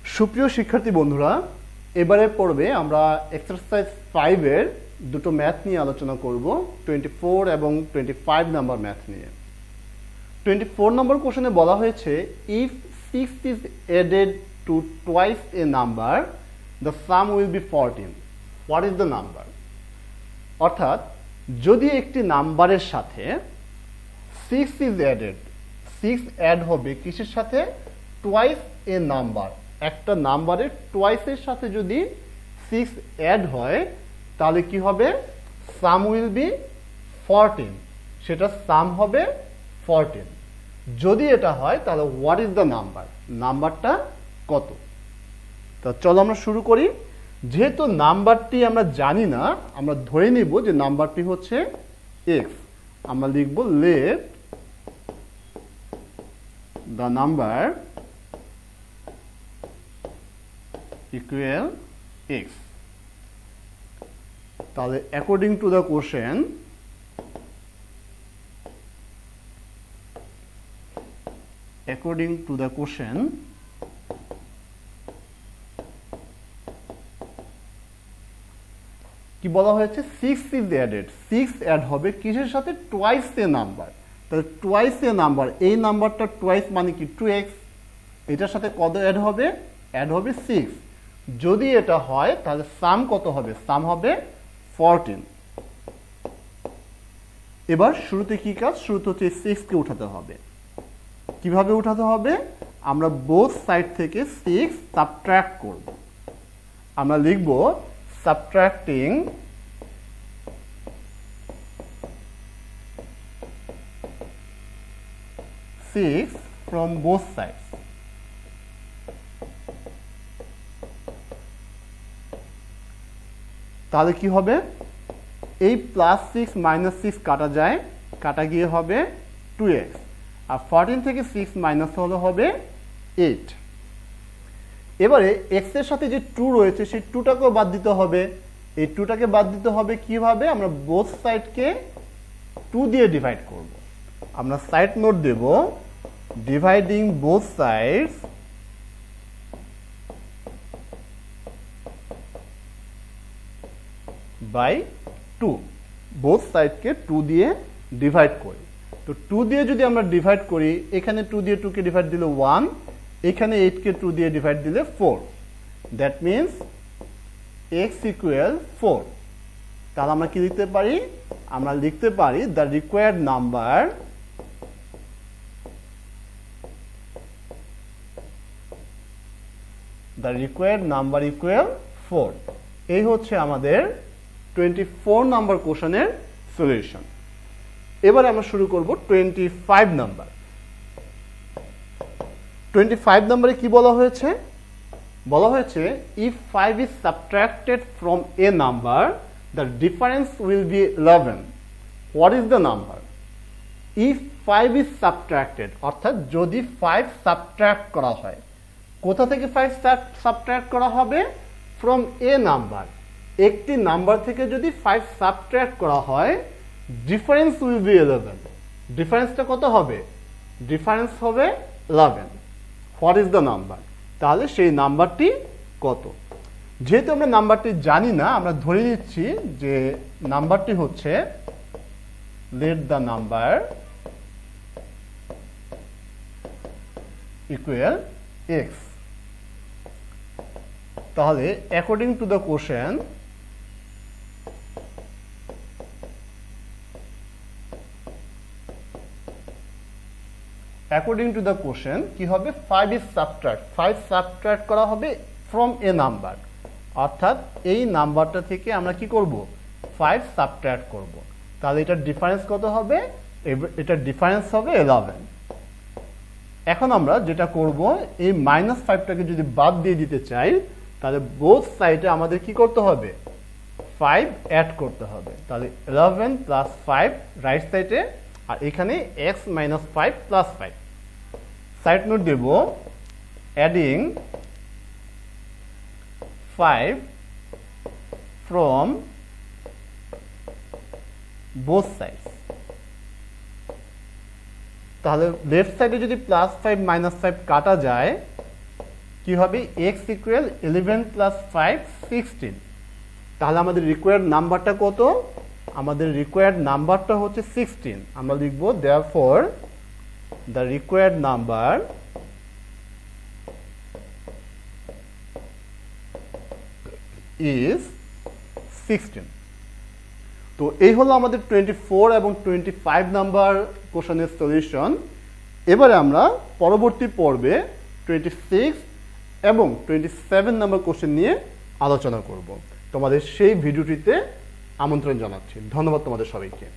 সুপ্রিয় শিক্ষার্থী বন্ধুরা, এবারে পর্বে আমরা এক্সারসাইজ 5 এর দুটো ম্যাথ নিয়ে আলোচনা করব, 24 এবং 25 নাম্বার ম্যাথ নিয়ে। 24 নম্বর কোশ্চেনে বলা হয়েছে, if 6 is added to twice a number, the sum will be 14. What is the number? অর্থাৎ যদি একটি নাম্বারের সাথে 6 is added, 6 অ্যাড হবে কিসের সাথে? twice a number, একটা নাম্বারের twice এর সাথে যদি 6 অ্যাড হয় তাহলে কি হবে? সাম উইল বি 14, সেটা সাম হবে 14। যদি এটা হয় তাহলে হোয়াট ইজ দ্য নাম্বার, নাম্বারটা কত? তো চলো আমরা শুরু করি। যেহেতু নাম্বারটি আমরা জানি না, আমরা ধরে নিব যে নাম্বারটি হচ্ছে এক্স। আমরা লিখব let the number equal x. তাহলে according to the question, কি বলা হয়েছে? 6 is added, 6 অ্যাড হবে কিসের সাথে? টুয়াইস এ নাম্বার। তাহলে টুয়াইস এ নাম্বার, এই নাম্বারটা টুয়াইস মানে কি 2x, এটার সাথে কত অ্যাড হবে? অ্যাড হবে 6। যদি এটা হয় তাহলে সাম কত হবে? সাম হবে 14। এবার শুরুতে কি কাজ? শুরুতে হচ্ছে 6 কে উঠাতে হবে। কিভাবে উঠাতে হবে? আমরা বোথ সাইড থেকে 6 সাবট্রাক্ট করব। আমরা লিখব সাবট্রাক্টিং 6 from both sides। তাহলে কি হবে? এই +6 -6 কাটা যায়, কাটা গিয়ে হবে 2x, আর 14 থেকে 6 মাইনাস হলে হবে 8। এবারে x এর সাথে যে 2 রয়েছে সেই 2টাকেও বাদ দিতে হবে। এই 2টাকে বাদ দিতে হবে কিভাবে? আমরা বোথ সাইডকে 2 দিয়ে ডিভাইড করব। আমরা সাইড নোট দেব, dividing both sides by 2। Both সাইডকে 2 দিয়ে ডিভাইড করি। তো 2 দিয়ে যদি আমরা ডিভাইড করি, এখানে 2 দিয়ে 2 কে ডিভাইড দিলে 1, এখানে 8 কে 2 দিয়ে ডিভাইড দিলে 4। That means x equal 4। তাহলে আমরা কি লিখতে পারি? আমরা লিখতে পারি দ্য রিকোয়ার্ড নাম্বার ইকুয়াল 4। এই হচ্ছে আমাদের 24 নাম্বার কোশ্চেনের সলিউশন। এবারে আমরা শুরু করব 25 নাম্বার। 25 নাম্বারে কি বলা হয়েছে? বলা হয়েছে, if 5 is subtracted from a number, the difference will be 11. What is the number? If 5 is subtracted, অর্থাৎ যদি 5 সাবট্রাক্ট করা হয়, কোথা থেকে 5 সাবট্রাক্ট করা হবে? from a number, একটি নাম্বার থেকে যদি 5 সাবট্রাক্ট করা হয়, ডিফারেন্স উইল বি 11। ডিফারেন্সটা কত হবে? ডিফারেন্স হবে 11। What is the number? তাহলে সেই নাম্বারটি কত? যেহেতু আমরা নাম্বারটি জানি না, আমরা ধরে নিচ্ছি যে নাম্বারটি হচ্ছে let the number equal x। তাহলে অ্যাকর্ডিং টু দ্য কোশ্চেন, কি হবে? 5 is subtract, 5 সাবট্রাক্ট করা হবে from a number, অর্থাৎ এই নাম্বারটা থেকে আমরা কি করব? 5 সাবট্রাক্ট করব। তাহলে এটার ডিফারেন্স কত হবে? এটার ডিফারেন্স হবে 11। এখন আমরা যেটা করব, এই -5টাকে যদি বাদ দিয়ে দিতে চাই, তাহলে বোথ সাইডে আমাদের কি করতে হবে? 5 অ্যাড করতে হবে। তাহলে 11 + 5 রাইট সাইডে, আর এখানে x - 5 + 5। সাইড নোট দেব, অ্যাডিং 5 from both sides। তাহলে লেফট সাইডে যদি +5 - 5 কাটা যায়, কি হবে x ইকুয়াল 11 প্লাস 5 16। তাহলে আমাদের রিকোয়ার্ড নাম্বারটা কত? আমাদের রিকোয়ার্ড নাম্বারটা হচ্ছে 16। আমরা লিখব therefore the required number is 16। তো এই হলো আমাদের 24 এবং 25 নাম্বার কোশ্চেনের সলিউশন। এবারে আমরা পরবর্তী পর্বে 26 এবং 27 নাম্বার কোশ্চেন নিয়ে আলোচনা করব। তোমাদের সেই ভিডিওটিতে আমন্ত্রণ জানাচ্ছি। ধন্যবাদ তোমাদের সবাইকে।